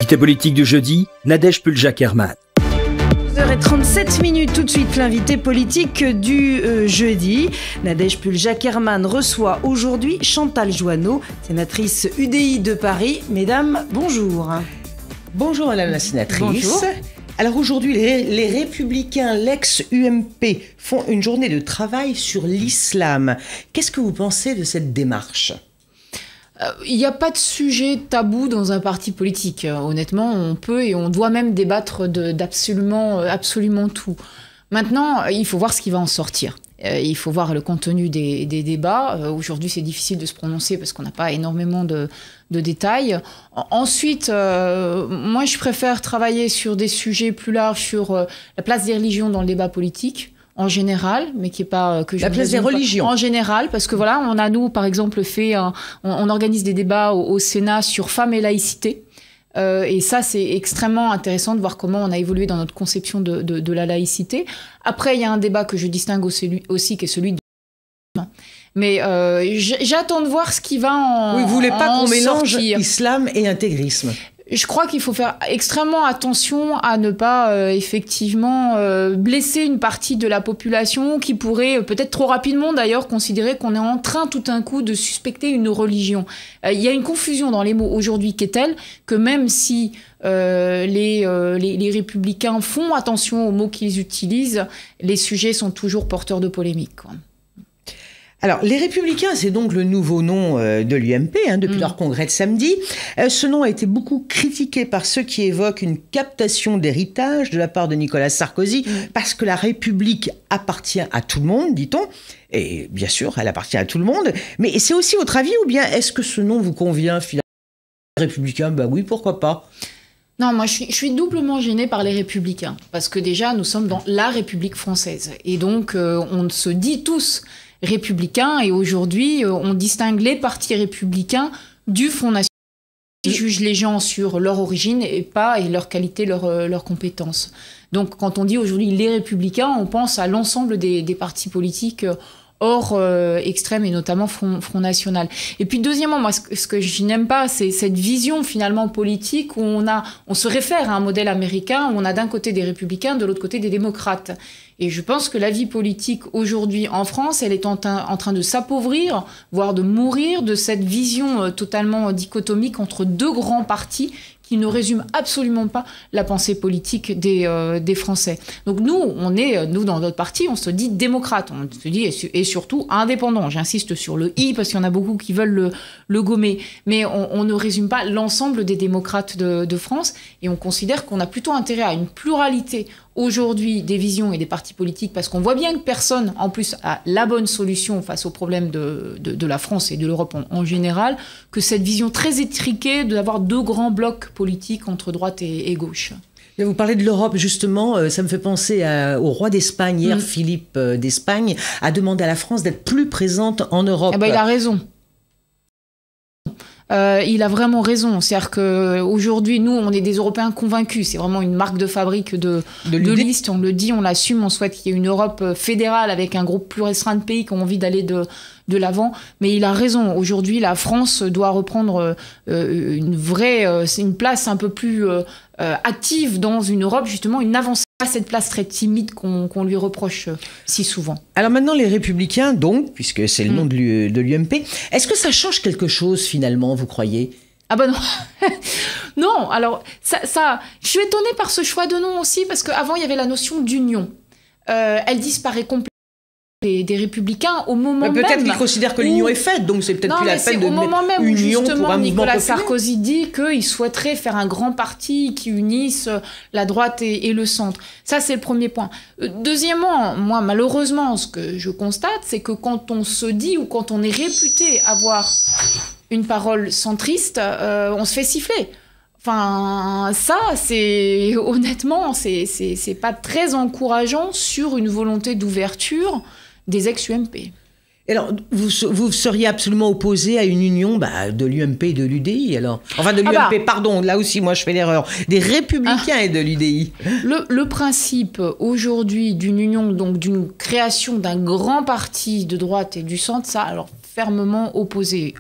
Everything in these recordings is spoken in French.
L'actualité politique du jeudi, Nadège Puljac-Herman. 12h37, tout de suite l'invité politique du jeudi. Nadège Puljac-Herman reçoit aujourd'hui Chantal Joanneau, sénatrice UDI de Paris. Mesdames, bonjour. Bonjour madame la sénatrice. Bonjour. Alors aujourd'hui, les Républicains, l'ex-UMP, font une journée de travail sur l'islam. Qu'est-ce que vous pensez de cette démarche ? Il n'y a pas de sujet tabou dans un parti politique. Honnêtement, on peut et on doit même débattre d'absolument tout. Maintenant, il faut voir ce qui va en sortir. Il faut voir le contenu des débats. Aujourd'hui, c'est difficile de se prononcer parce qu'on n'a pas énormément de détails. Ensuite, moi, je préfère travailler sur des sujets plus larges, sur la place des religions dans le débat politique. En général, mais qui est pas que je la place des religions. En général, parce que voilà, on a nous par exemple on organise des débats au Sénat sur femmes et laïcité, et ça c'est extrêmement intéressant de voir comment on a évolué dans notre conception de la laïcité. Après, il y a un débat que je distingue aussi qui est celui de... Mais j'attends de voir ce qui va en... Oui, vous voulez pas qu'on mélange sortir. Islam et intégrisme. Je crois qu'il faut faire extrêmement attention à ne pas effectivement blesser une partie de la population qui pourrait peut-être trop rapidement d'ailleurs considérer qu'on est en train tout d'un coup de suspecter une religion. Il y a une confusion dans les mots aujourd'hui qui est telle que même si les républicains font attention aux mots qu'ils utilisent, les sujets sont toujours porteurs de polémiques, quoi. Alors, les Républicains, c'est donc le nouveau nom de l'UMP, depuis leur congrès de samedi. Ce nom a été beaucoup critiqué par ceux qui évoquent une captation d'héritage de la part de Nicolas Sarkozy, parce que la République appartient à tout le monde, dit-on. Et bien sûr, elle appartient à tout le monde. Mais c'est aussi votre avis, ou bien est-ce que ce nom vous convient finalement ? Républicains, bah oui, pourquoi pas ? Non, moi je suis doublement gênée par les Républicains, parce que déjà, nous sommes dans la République française. Et donc, on se dit tous républicains, et aujourd'hui, on distingue les partis républicains du Front National. Ils jugent les gens sur leur origine et leur qualité, leurs compétences. Donc, quand on dit aujourd'hui les républicains, on pense à l'ensemble des partis politiques hors extrême et notamment Front National. Et puis deuxièmement, moi, ce que je n'aime pas, c'est cette vision finalement politique où on se réfère à un modèle américain où on a d'un côté des républicains, de l'autre côté des démocrates. Et je pense que la vie politique aujourd'hui en France, elle est en train de s'appauvrir, voire de mourir de cette vision totalement dichotomique entre deux grands partis qui ne résument absolument pas la pensée politique des Français. Donc nous, dans notre parti, on se dit démocrate, on se dit et surtout indépendant. J'insiste sur le « i » parce qu'il y en a beaucoup qui veulent le gommer. Mais on ne résume pas l'ensemble des démocrates de France, et on considère qu'on a plutôt intérêt à une pluralité aujourd'hui des visions et des partis politiques, parce qu'on voit bien que personne, en plus, a la bonne solution face aux problèmes de la France et de l'Europe en général, que cette vision très étriquée d'avoir deux grands blocs politiques entre droite et gauche. Vous parlez de l'Europe, justement, ça me fait penser au roi d'Espagne. Hier, Philippe d'Espagne a demandé à la France d'être plus présente en Europe. Eh ben, il a raison. Il a vraiment raison. C'est-à-dire qu'aujourd'hui, nous, on est des Européens convaincus. C'est vraiment une marque de fabrique de liste. On le dit, on l'assume. On souhaite qu'il y ait une Europe fédérale avec un groupe plus restreint de pays qui ont envie d'aller de l'avant. Mais il a raison. Aujourd'hui, la France doit reprendre une place un peu plus active dans une Europe, justement, une avancée. Cette place très timide qu'on lui reproche si souvent. Alors maintenant, les Républicains, donc, puisque c'est le nom de l'UMP, est-ce que ça change quelque chose finalement, vous croyez ? Ah ben non. Non, alors, ça, je suis étonnée par ce choix de nom aussi, parce qu'avant, il y avait la notion d'union. Elle disparaît complètement des Républicains au moment même... Peut-être qu'ils considèrent que l'union est faite, donc c'est peut-être plus la peine de mettre union pour un mouvement Nicolas populaire. Sarkozy dit qu'il souhaiterait faire un grand parti qui unisse la droite et le centre. Ça, c'est le premier point. Deuxièmement, moi, malheureusement, ce que je constate, c'est que quand on se dit ou quand on est réputé avoir une parole centriste, on se fait siffler. Enfin, ça, honnêtement, c'est pas très encourageant sur une volonté d'ouverture des ex-UMP. Alors, vous seriez absolument opposé à une union de l'UMP et de l'UDI, alors ? Enfin, de l'UMP, pardon, là aussi, moi, je fais l'erreur. Des Républicains et de l'UDI. Le principe, aujourd'hui, d'une union, donc d'une création d'un grand parti de droite et du centre, ça, alors, fermement opposé.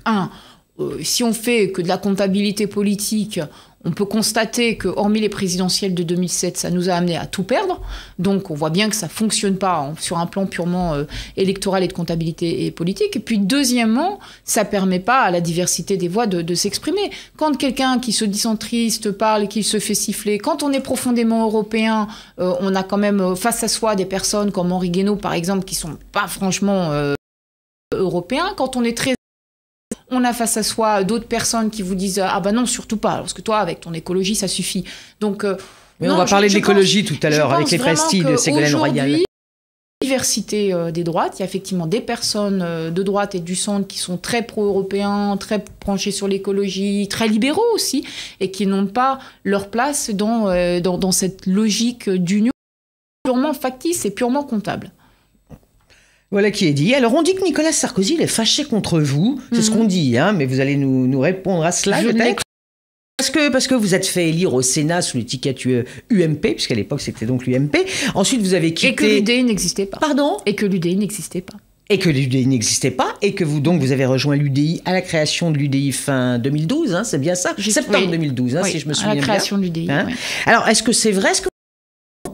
Si on fait que de la comptabilité politique, On peut constater que, hormis les présidentielles de 2007, ça nous a amené à tout perdre. Donc, on voit bien que ça fonctionne pas sur un plan purement électoral et de comptabilité et politique. Et puis, deuxièmement, ça permet pas à la diversité des voix de s'exprimer. Quand quelqu'un qui se dit centriste parle et qui se fait siffler, quand on est profondément européen, on a quand même face à soi des personnes comme Henri Guénaud, par exemple, qui sont pas franchement européens. Quand on est très... On a face à soi d'autres personnes qui vous disent « Ah ben non, surtout pas, parce que toi, avec ton écologie, ça suffit. » Donc, mais on va parler de l'écologie tout à l'heure, avec les pastilles de Ségolène Royal. La diversité des droites, il y a effectivement des personnes de droite et du centre qui sont très pro-européens, très branchés sur l'écologie, très libéraux aussi, et qui n'ont pas leur place dans cette logique d'union purement factice et purement comptable. Voilà qui est dit. Alors, on dit que Nicolas Sarkozy est fâché contre vous. C'est ce qu'on dit, hein, mais vous allez nous répondre à cela, peut-être. Parce que vous êtes fait élire au Sénat sous l'étiquette UMP, puisqu'à l'époque, c'était donc l'UMP. Ensuite, vous avez quitté... Et que l'UDI n'existait pas. Pardon ? Et que l'UDI n'existait pas. Et que l'UDI n'existait pas, et que vous avez rejoint l'UDI à la création de l'UDI fin 2012, hein, c'est bien ça ? Septembre 2012, hein, oui, si je me souviens bien. À la création de l'UDI, hein. Oui. Alors, est-ce que c'est vrai ?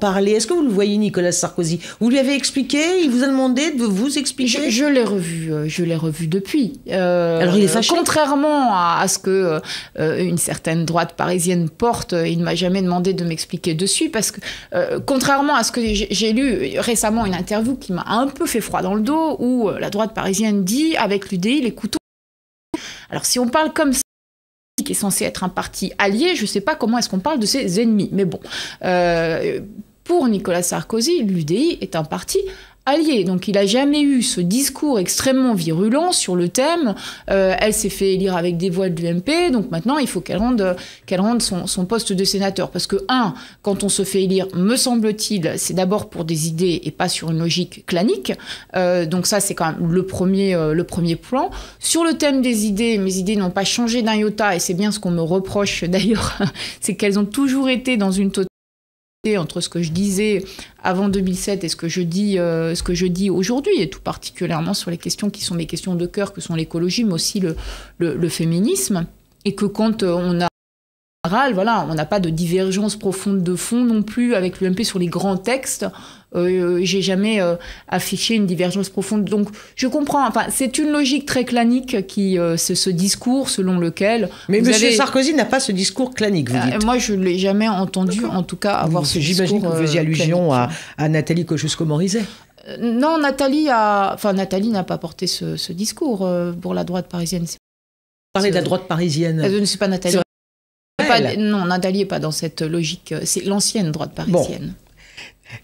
Est-ce que vous le voyez, Nicolas Sarkozy? Vous lui avez expliqué? Il vous a demandé de vous expliquer? Je l'ai revu depuis. Alors il est fâché? Contrairement à ce que une certaine droite parisienne porte, il ne m'a jamais demandé de m'expliquer dessus, parce que contrairement à ce que j'ai lu récemment une interview qui m'a un peu fait froid dans le dos, où la droite parisienne dit avec l'UDI les couteaux. Alors si on parle comme ça, qui est censé être un parti allié, je ne sais pas comment est-ce qu'on parle de ses ennemis, mais bon. Pour Nicolas Sarkozy, l'UDI est un parti allié. Donc il n'a jamais eu ce discours extrêmement virulent sur le thème. Elle s'est fait élire avec des voix de l'UMP, donc maintenant il faut qu'elle rende son poste de sénateur. Parce que, quand on se fait élire, me semble-t-il, c'est d'abord pour des idées et pas sur une logique clanique. Donc ça, c'est quand même le premier plan. Sur le thème des idées, mes idées n'ont pas changé d'un iota, et c'est bien ce qu'on me reproche d'ailleurs, c'est qu'elles ont toujours été dans une totalité entre ce que je disais avant 2007 et ce que je dis aujourd'hui, et tout particulièrement sur les questions qui sont mes questions de cœur, que sont l'écologie, mais aussi le féminisme, et que quand on a voilà, on n'a pas de divergence profonde de fond non plus avec l'UMP sur les grands textes. J'ai jamais affiché une divergence profonde. Donc je comprends, enfin, c'est une logique très clanique c'est ce discours selon lequel... Mais M. Sarkozy n'a pas ce discours clanique, vous dites. Moi, je ne l'ai jamais entendu, en tout cas, avoir ce discours J'imagine que vous faisiez allusion à Nathalie Kosciusko-Morizet. Non, Nathalie n'a pas porté ce discours pour la droite parisienne. Parler de la droite parisienne. Je ne suis pas Nathalie. Non, Nathalie n'est pas dans cette logique. C'est l'ancienne droite parisienne. Bon.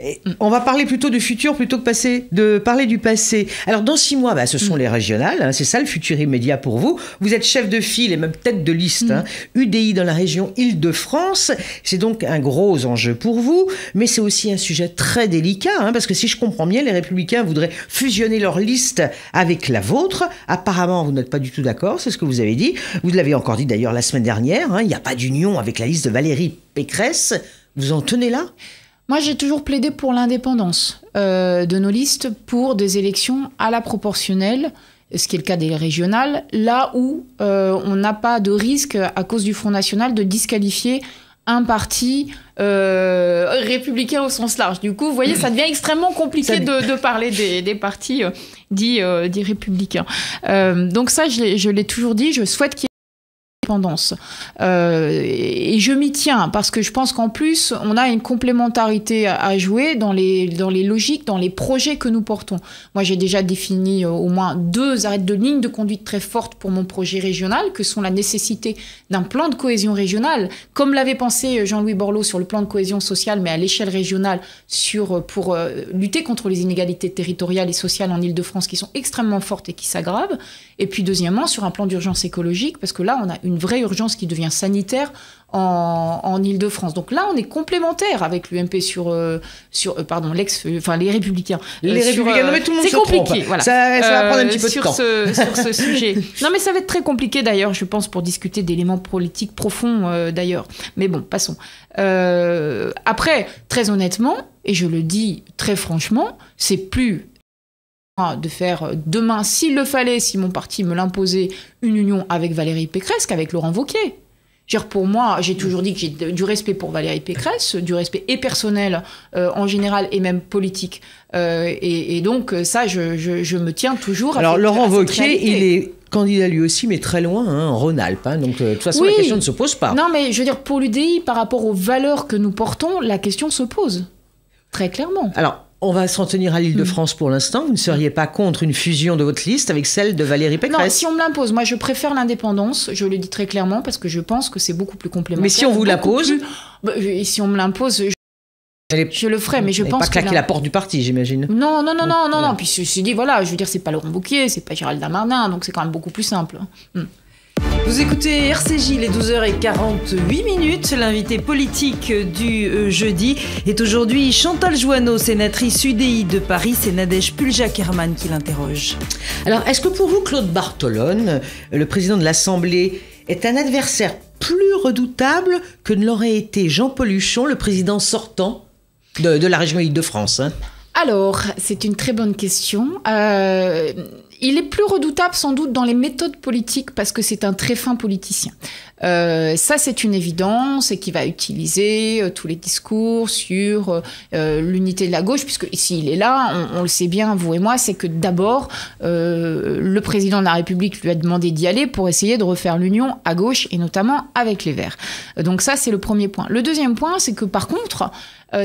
Et on va parler plutôt du futur plutôt que de parler du passé. Alors dans 6 mois, ce sont les régionales, hein, c'est ça le futur immédiat pour vous. Vous êtes chef de file et même tête de liste, UDI dans la région Île-de-France. C'est donc un gros enjeu pour vous, mais c'est aussi un sujet très délicat, hein, parce que si je comprends bien, les Républicains voudraient fusionner leur liste avec la vôtre. Apparemment, vous n'êtes pas du tout d'accord, c'est ce que vous avez dit. Vous l'avez encore dit d'ailleurs la semaine dernière, hein, il n'y a pas d'union avec la liste de Valérie Pécresse. Vous en tenez là ? Moi, j'ai toujours plaidé pour l'indépendance de nos listes pour des élections à la proportionnelle, ce qui est le cas des régionales, là où on n'a pas de risque, à cause du Front National, de disqualifier un parti républicain au sens large. Du coup, vous voyez, ça devient extrêmement compliqué de parler des partis dits républicains. Donc ça, je l'ai toujours dit, je souhaite qu'il y ait indépendance. Et je m'y tiens, parce que je pense qu'en plus, on a une complémentarité à jouer dans les logiques, dans les projets que nous portons. Moi, j'ai déjà défini au moins 2 lignes de conduite très fortes pour mon projet régional, que sont la nécessité d'un plan de cohésion régionale, comme l'avait pensé Jean-Louis Borloo sur le plan de cohésion sociale, mais à l'échelle régionale, pour lutter contre les inégalités territoriales et sociales en Île-de-France, qui sont extrêmement fortes et qui s'aggravent. Et puis, deuxièmement, sur un plan d'urgence écologique, parce que là, on a une vraie urgence qui devient sanitaire en Île-de-France. Donc là, on est complémentaires avec l'UMP les Républicains. Les Républicains, non mais tout le monde se trompe. C'est compliqué, voilà. Ça va prendre un petit peu de temps. Sur ce sujet. Non mais ça va être très compliqué d'ailleurs, je pense, pour discuter d'éléments politiques profonds d'ailleurs. Mais bon, passons. Après, très honnêtement, et je le dis très franchement, c'est plus de faire demain, s'il le fallait, si mon parti me l'imposait, une union avec Valérie Pécresse qu'avec Laurent Wauquiez. Pour moi, j'ai toujours dit que j'ai du respect pour Valérie Pécresse, du respect et personnel en général et même politique. Et donc ça, je me tiens toujours Alors, Laurent Wauquiez, il est est candidat lui aussi, mais très loin, en Rhône-Alpes. Donc, de toute façon, la question ne se pose pas. Non, mais je veux dire, pour l'UDI, par rapport aux valeurs que nous portons, la question se pose. Très clairement. Alors, on va s'en tenir à l'Île-de-France pour l'instant. Vous ne seriez pas contre une fusion de votre liste avec celle de Valérie Pécresse? Non, si on me l'impose, moi je préfère l'indépendance, je le dis très clairement, parce que je pense que c'est beaucoup plus complémentaire. Mais si on vous l'impose? Si on me l'impose, je le ferai, mais je pense pas claquer la porte du parti, j'imagine. Non. Puis je me suis dit, voilà, je veux dire, c'est pas Laurent Wauquiez, c'est pas Gérald Darmanin, donc c'est quand même beaucoup plus simple. Vous écoutez RCJ, il est 12h48. L'invité politique du jeudi est aujourd'hui Chantal Joanneau, sénatrice UDI de Paris. C'est Nadège Puljac-Hermann qui l'interroge. Alors, est-ce que pour vous, Claude Bartolone, le président de l'Assemblée, est un adversaire plus redoutable que ne l'aurait été Jean-Paul Huchon, le président sortant de la région Île-de-France? Alors, c'est une très bonne question. Il est plus redoutable sans doute dans les méthodes politiques parce que c'est un très fin politicien. Ça, c'est une évidence et qui va utiliser tous les discours sur l'unité de la gauche, puisque s'il est là, on le sait bien, vous et moi, c'est que d'abord, le président de la République lui a demandé d'y aller pour essayer de refaire l'union à gauche et notamment avec les Verts. Donc ça, c'est le premier point. Le deuxième point, c'est que par contre,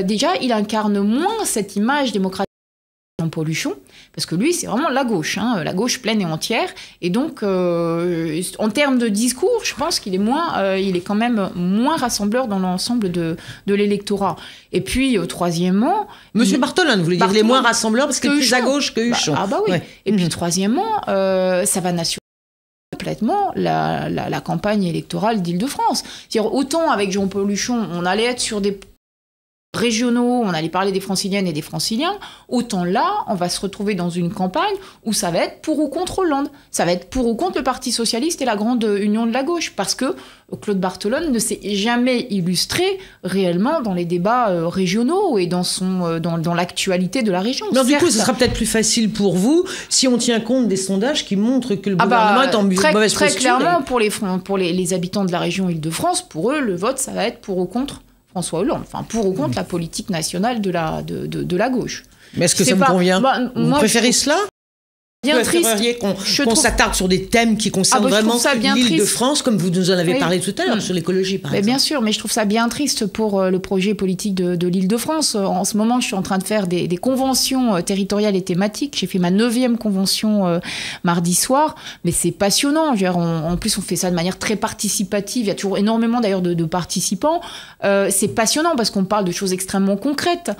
déjà, il incarne moins cette image démocratique Jean-Paul Huchon, parce que lui, c'est vraiment la gauche pleine et entière. Et donc, en termes de discours, je pense qu'il est il est quand même moins rassembleur dans l'ensemble de l'électorat. Et puis, troisièmement... Monsieur Bartolone, vous voulez dire, il est moins rassembleur parce qu'il est plus à gauche que Huchon. Oui. Ouais. Et puis, troisièmement, ça va nationaliser complètement la campagne électorale d'Île-de-France. C'est-à-dire, autant avec Jean-Paul Huchon, on allait être sur des régionaux, on allait parler des franciliennes et des franciliens, autant là, on va se retrouver dans une campagne où ça va être pour ou contre Hollande. Ça va être pour ou contre le Parti Socialiste et la grande union de la gauche, parce que Claude Bartolone ne s'est jamais illustré réellement dans les débats régionaux et dans l'actualité de la région. Non, du coup, ce sera peut-être plus facile pour vous si on tient compte des sondages qui montrent que le gouvernement est en mauvaise posture. Très clairement, pour les habitants de la région Île-de-France, pour eux, le vote, ça va être pour ou contre François Hollande, enfin pour ou contre la politique nationale de la gauche. Mais est-ce que ça vous convient? Vous préférez cela? Bien triste. Qu'on s'attarde sur des thèmes qui concernent vraiment l'Île-de-France, comme vous nous en avez parlé tout à l'heure, sur l'écologie, par exemple. Bien sûr, mais je trouve ça bien triste pour le projet politique de l'Île-de-France. En ce moment, je suis en train de faire des conventions territoriales et thématiques. J'ai fait ma 9e convention mardi soir, mais c'est passionnant. En plus, on fait ça de manière très participative. Il y a toujours énormément, d'ailleurs, de participants. C'est passionnant parce qu'on parle de choses extrêmement concrètes.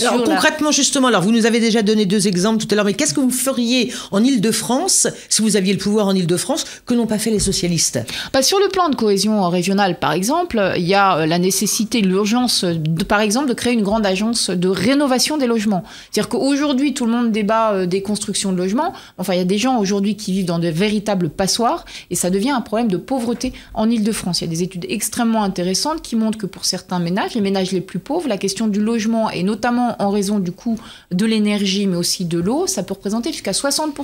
Alors, concrètement, justement, alors, vous nous avez déjà donné 2 exemples tout à l'heure, mais qu'est-ce que vous feriez en Île-de-France, si vous aviez le pouvoir en Île-de-France, que n'ont pas fait les socialistes? Sur le plan de cohésion régionale, par exemple, il y a la nécessité, l'urgence, par exemple, de créer une grande agence de rénovation des logements. C'est-à-dire qu'aujourd'hui, tout le monde débat des constructions de logements. Enfin, il y a des gens aujourd'hui qui vivent dans de véritables passoires et ça devient un problème de pauvreté en Île-de-France. Il y a des études extrêmement intéressantes qui montrent que pour certains ménages, les ménages les plus pauvres, la question du logement, et notamment en raison du coût de l'énergie, mais aussi de l'eau, ça peut représenter jusqu'à 60%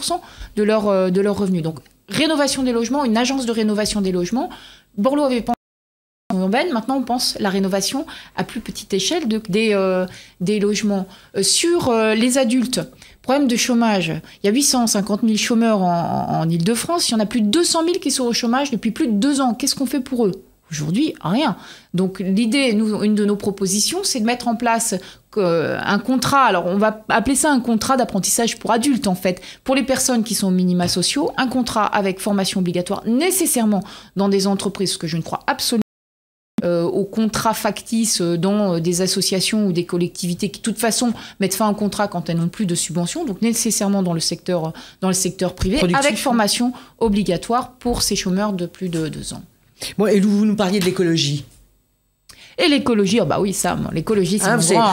de leur revenus. Donc, rénovation des logements, une agence de rénovation des logements. Borloo avait pensé urbaine, maintenant on pense la rénovation à plus petite échelle des logements. Sur les adultes, problème de chômage, il y a 850 000 chômeurs en Île-de-France, il y en a plus de 200 000 qui sont au chômage depuis plus de 2 ans. Qu'est-ce qu'on fait pour eux? Aujourd'hui, rien. Donc l'idée, une de nos propositions, c'est de mettre en place un contrat, alors on va appeler ça un contrat d'apprentissage pour adultes en fait, pour les personnes qui sont aux minima sociaux, un contrat avec formation obligatoire nécessairement dans des entreprises, ce que je ne crois absolument au contrat factice dans des associations ou des collectivités qui de toute façon mettent fin au contrat quand elles n'ont plus de subventions, donc nécessairement dans le secteur privé, avec formation obligatoire pour ces chômeurs de plus de 2 ans. Bon, et vous nous parliez de l'écologie. Et l'écologie, l'écologie, c'est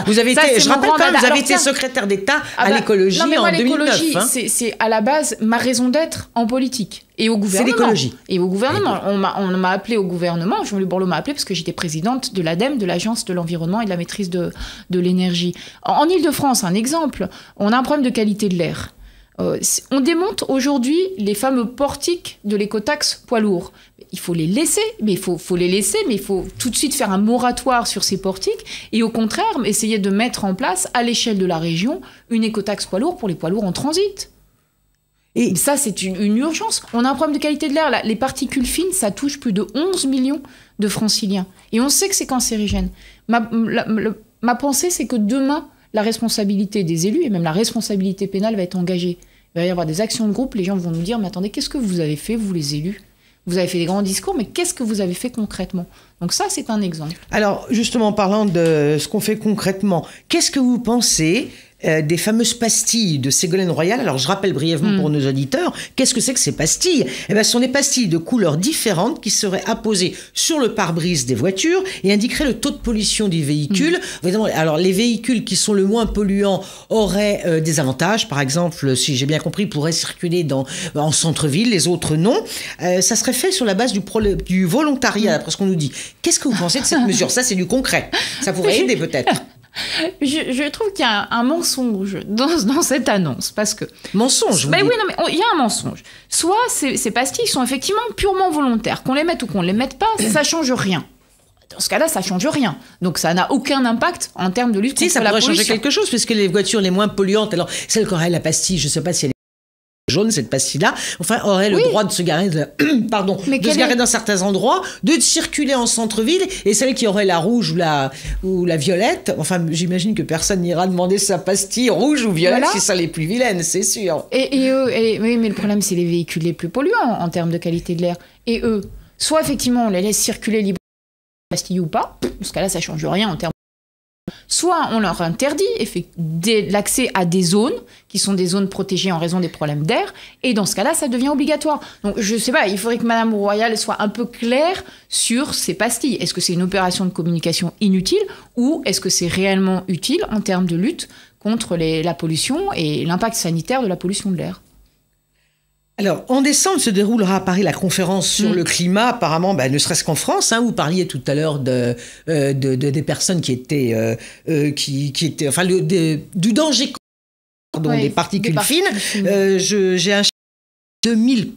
vous avez été, je rappelle quand même, vous avez été secrétaire d'État à l'écologie en 2009. L'écologie, c'est à la base ma raison d'être en politique et au gouvernement. C'est l'écologie. Et au gouvernement. On m'a appelé au gouvernement, Jean-Louis Borloo m'a appelé parce que j'étais présidente de l'ADEME, de l'Agence de l'environnement et de la maîtrise de l'énergie. En Île-de-France, un exemple, on a un problème de qualité de l'air. On démonte aujourd'hui les fameux portiques de l'écotaxe poids lourds. Il faut les laisser, mais il faut tout de suite faire un moratoire sur ces portiques et au contraire, essayer de mettre en place à l'échelle de la région une écotaxe poids lourds pour les poids lourds en transit. Et ça, c'est une urgence. On a un problème de qualité de l'air. Les particules fines, ça touche plus de 11 millions de franciliens. Et on sait que c'est cancérigène. Ma pensée, c'est que demain, la responsabilité des élus et même la responsabilité pénale va être engagée. Il va y avoir des actions de groupe. Les gens vont nous dire, mais attendez, qu'est-ce que vous avez fait, vous les élus ? Vous avez fait des grands discours, mais qu'est-ce que vous avez fait concrètement ? Donc ça, c'est un exemple. Alors, justement, en parlant de ce qu'on fait concrètement, qu'est-ce que vous pensez des fameuses pastilles de Ségolène Royal? Alors, je rappelle brièvement pour nos auditeurs, qu'est-ce que c'est que ces pastilles? Eh bien, ce sont des pastilles de couleurs différentes qui seraient apposées sur le pare-brise des voitures et indiqueraient le taux de pollution du véhicule. Évidemment, alors, les véhicules qui sont le moins polluants auraient des avantages. Par exemple, si j'ai bien compris, pourraient circuler en centre-ville, les autres non. Ça serait fait sur la base du volontariat, d'après ce qu'on nous dit. Qu'est-ce que vous pensez de cette mesure? Ça, c'est du concret. Ça pourrait aider peut-être. Je trouve qu'il y a un mensonge dans cette annonce, parce que... Mensonge, oui, non, mais il y a un mensonge. Soit ces pastilles sont effectivement purement volontaires, qu'on les mette ou qu'on ne les mette pas, ça change rien. Dans ce cas-là, ça change rien. Donc ça n'a aucun impact en termes de lutte contre la pollution. Ça pourrait changer quelque chose, puisque les voitures les moins polluantes, alors celle qui aurait la pastille, je ne sais pas si elle est jaune, cette pastille-là, enfin, aurait le droit de se garer, dans certains endroits, de circuler en centre-ville, et celle qui aurait la rouge ou la violette, enfin, j'imagine que personne n'ira demander sa pastille rouge ou violette, si ça les plus vilaines, c'est sûr. Oui, mais le problème, c'est les véhicules les plus polluants en termes de qualité de l'air. Et eux, soit effectivement, on les laisse circuler librement, pastille ou pas, dans ce cas-là, ça change rien en termes. Soit on leur interdit l'accès à des zones qui sont des zones protégées en raison des problèmes d'air, et dans ce cas-là, ça devient obligatoire. Donc, je ne sais pas, il faudrait que Madame Royal soit un peu claire sur ces pastilles. Est-ce que c'est une opération de communication inutile ou est-ce que c'est réellement utile en termes de lutte contre la pollution et l'impact sanitaire de la pollution de l'air ? Alors, en décembre se déroulera à Paris la conférence sur le climat, apparemment, ne serait-ce qu'en France. Vous parliez tout à l'heure des personnes qui étaient, enfin, du danger des particules fines. J'ai un chiffre de 2000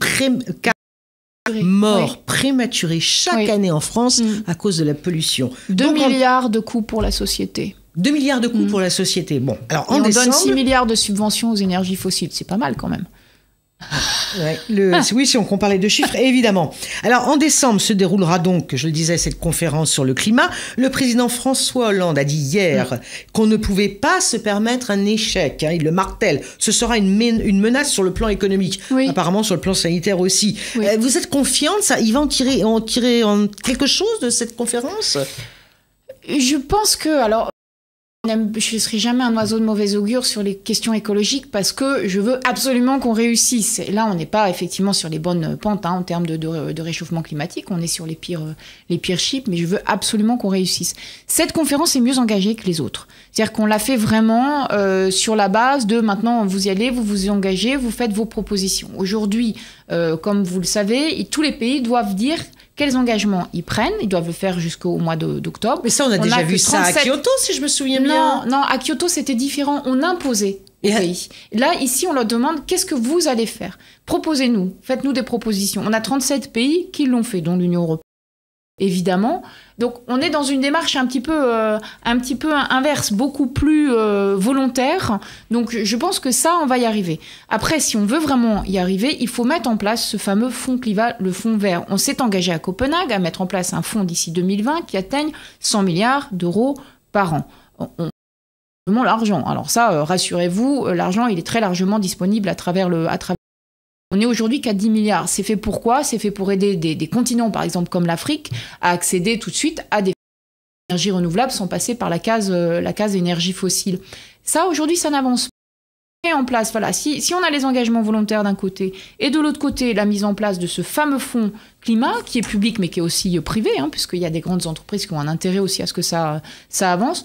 morts prématurés chaque année en France à cause de la pollution. 2 milliards de coûts pour la société. 2 milliards de coûts pour la société. Bon, alors on donne 6 milliards de subventions aux énergies fossiles. C'est pas mal quand même. Oui, si on compare les deux chiffres, évidemment. Alors, en décembre se déroulera donc, je le disais, cette conférence sur le climat. Le président François Hollande a dit hier qu'on ne pouvait pas se permettre un échec. Il le martèle. Ce sera une menace sur le plan économique, apparemment sur le plan sanitaire aussi. Vous êtes confiante, il va en tirer quelque chose de cette conférence? Je pense que, je ne serai jamais un oiseau de mauvais augure sur les questions écologiques parce que je veux absolument qu'on réussisse. Et là, on n'est pas effectivement sur les bonnes pentes en termes de réchauffement climatique. On est sur les pires chiffres, mais je veux absolument qu'on réussisse. Cette conférence est mieux engagée que les autres. C'est-à-dire qu'on l'a fait vraiment sur la base de maintenant, vous y allez, vous vous y engagez, vous faites vos propositions. Aujourd'hui, comme vous le savez, tous les pays doivent dire quels engagements ils prennent. Ils doivent le faire jusqu'au mois d'octobre. Mais ça, on a déjà vu ça à Kyoto, si je me souviens bien. Non, à Kyoto, c'était différent. On imposait aux pays. Là, ici, on leur demande qu'est-ce que vous allez faire. Proposez-nous, faites-nous des propositions. On a 37 pays qui l'ont fait, dont l'Union européenne, évidemment. Donc, on est dans une démarche un petit peu inverse, beaucoup plus volontaire. Donc, je pense que ça, on va y arriver. Après, si on veut vraiment y arriver, il faut mettre en place ce fameux fonds climat, le fonds vert. On s'est engagé à Copenhague à mettre en place un fonds d'ici 2020 qui atteigne 100 milliards d'euros par an. On l'argent. Alors ça, rassurez-vous, l'argent, il est très largement disponible à travers On est aujourd'hui qu'à 10 milliards. C'est fait pour quoi? C'est fait pour aider des continents, par exemple, comme l'Afrique, à accéder tout de suite à des énergies renouvelables sans passer par la case énergie fossile. Ça, aujourd'hui, ça n'avance pas. En place, voilà. Si on a les engagements volontaires d'un côté et de l'autre côté, la mise en place de ce fameux fonds climat, qui est public mais qui est aussi privé, puisqu'il y a des grandes entreprises qui ont un intérêt aussi à ce que ça avance.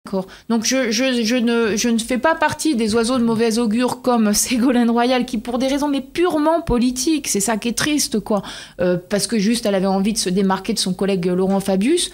D'accord. Donc je ne fais pas partie des oiseaux de mauvais augure comme Ségolène Royal qui, pour des raisons mais purement politiques, c'est ça qui est triste, quoi, parce que juste elle avait envie de se démarquer de son collègue Laurent Fabius,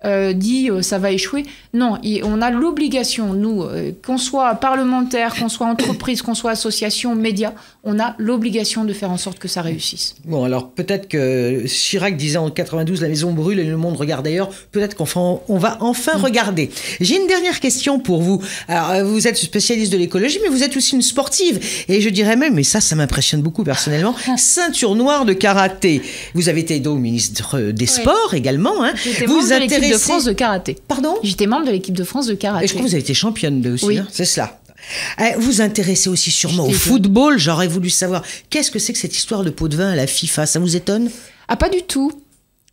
dit ça va échouer. Non, on a l'obligation, nous, qu'on soit parlementaire, qu'on soit entreprise, qu'on soit association, médias, on a l'obligation de faire en sorte que ça réussisse. Bon, alors peut-être que Chirac disait en 92, la maison brûle et le monde regarde ailleurs. Peut-être qu'on va enfin regarder. J'ai une dernière question pour vous. Alors, vous êtes spécialiste de l'écologie, mais vous êtes aussi une sportive. Et je dirais même, et ça m'impressionne beaucoup personnellement, ceinture noire de karaté. Vous avez été donc ministre des Sports également. Hein. J'étais membre de l'équipe de France de karaté. Pardon ? J'étais membre de l'équipe de France de karaté. Et je crois que vous avez été championne aussi, oui. Hein, c'est cela. Vous vous intéressez aussi sûrement au football. J'aurais voulu savoir, qu'est-ce que c'est que cette histoire de pot de vin à la FIFA ? Ça vous étonne ? Ah, pas du tout.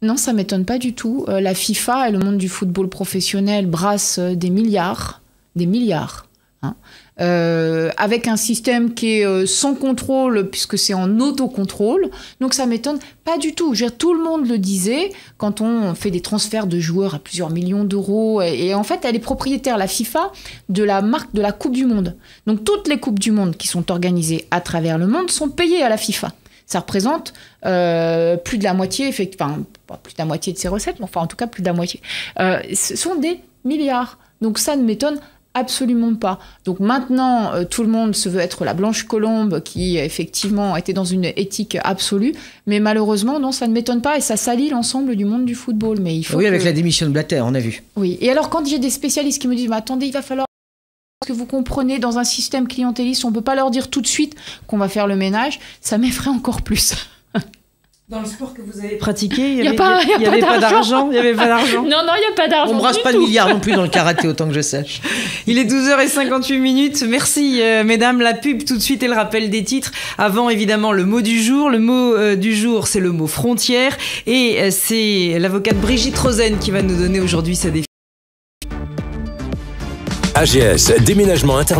Non, ça m'étonne pas du tout. La FIFA et le monde du football professionnel brassent des milliards. Hein, avec un système qui est sans contrôle, puisque c'est en autocontrôle. Donc ça m'étonne pas du tout. Je veux dire, tout le monde le disait quand on fait des transferts de joueurs à plusieurs millions d'euros. Et en fait, elle est propriétaire, la FIFA, de la marque de la Coupe du Monde. Donc toutes les Coupes du Monde qui sont organisées à travers le monde sont payées à la FIFA. Ça représente plus de la moitié, enfin, pas plus de la moitié de ses recettes, mais enfin en tout cas plus de la moitié. Ce sont des milliards. Donc ça ne m'étonne absolument pas. Donc maintenant, tout le monde se veut être la blanche colombe qui, effectivement, était dans une éthique absolue. Mais malheureusement, non, ça ne m'étonne pas et ça salit l'ensemble du monde du football. Mais il faut avec la démission de Blatter, on a vu. Oui. Et alors, quand j'ai des spécialistes qui me disent « Mais attendez, il va falloir que vous comprenez, dans un système clientéliste, on ne peut pas leur dire tout de suite qu'on va faire le ménage », ça m'effraie encore plus. Dans le sport que vous avez pratiqué, il n'y avait pas d'argent. Il n'y avait pas d'argent. Non, il n'y a pas d'argent. On ne brasse pas de milliards non plus dans le karaté, autant que je sache. Il est 12h58. Merci, mesdames. La pub tout de suite et le rappel des titres. Avant, évidemment, le mot du jour. Le mot du jour, c'est le mot frontière. Et c'est l'avocate Brigitte Rosen qui va nous donner aujourd'hui sa définition. AGS, déménagement international.